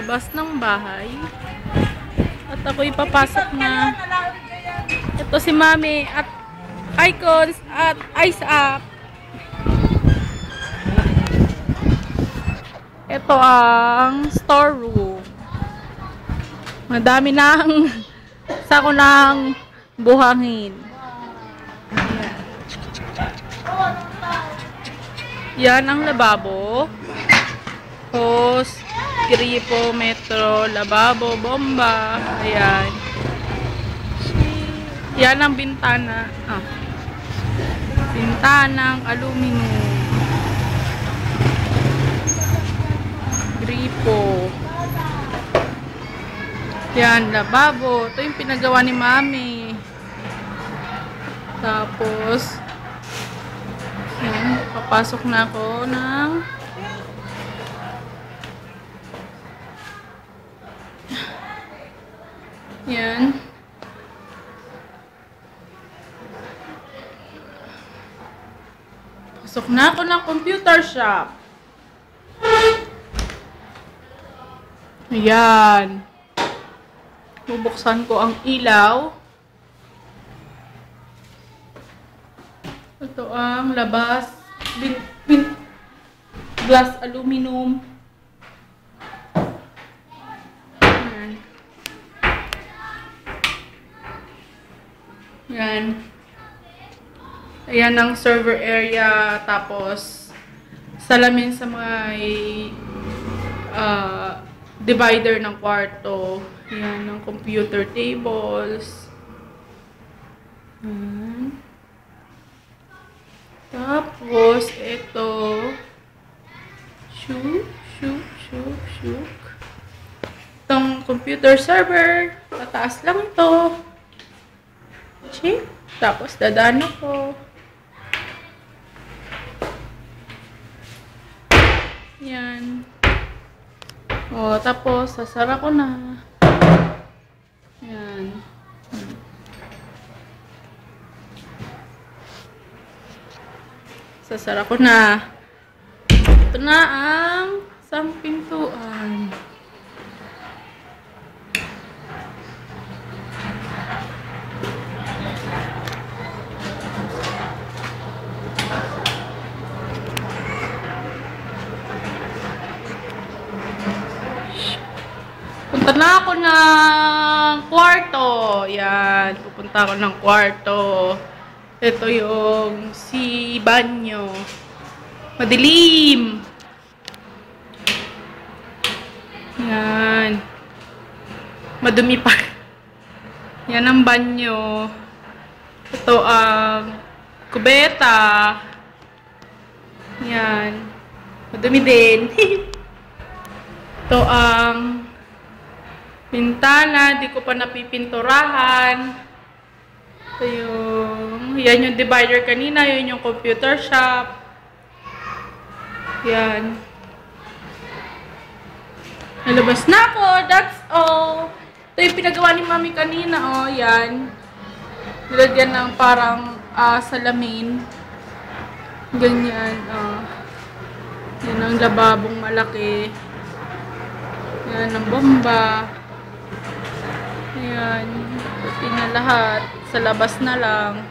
labas ng bahay. At ako'y papasok na. Ito si Mami at Icons at Ice Up. Ito ang storeroom. Madami ng sako ng buhangin. Yan ang lababo. Hose, gripo, metro, lababo, bomba. Ayan. Yan ang bintana. Bintanang aluminum. Gripo. Yan, lababo. Ito yung pinagawa ni Mami. Tapos, yan, papasok na ako ng yan. Pasok na ako ng computer shop. Ayan. Bubuksan ko ang ilaw. Ito ang labas. Glass aluminum. Ayan. Ayan. Ayan ang server area. Tapos, salamin sa mga divider ng kwarto. Ayan, ang computer tables. Ayan. Tapos, ito. Shook. Itong computer server. Tataas lang ito. Check. Tapos, dadaan ako. Yan. O, tapos, sasara ko na. Yan. Sasara ko na. Ito na ang isang pintuan. Punta na ako ng kwarto. Yan. Pupunta ako ng kwarto. Ito yung si banyo. Madilim. Yan. Madumi pa. Yan ang banyo. Ito ang kubeta. Yan. Madumi din. Ito ang pintana. Di ko pa napipinturahan. Ito yan yung divider kanina. Yun yung computer shop. Yan. Nalabas na ako. That's all. Ito yung pinagawa ni Mami kanina. Oh, yan. Nilagyan ng parang salamin. Ganyan. Yan ang lababong malaki. Yan ang bomba. Ayan. Pati na lahat. Sa labas na lang.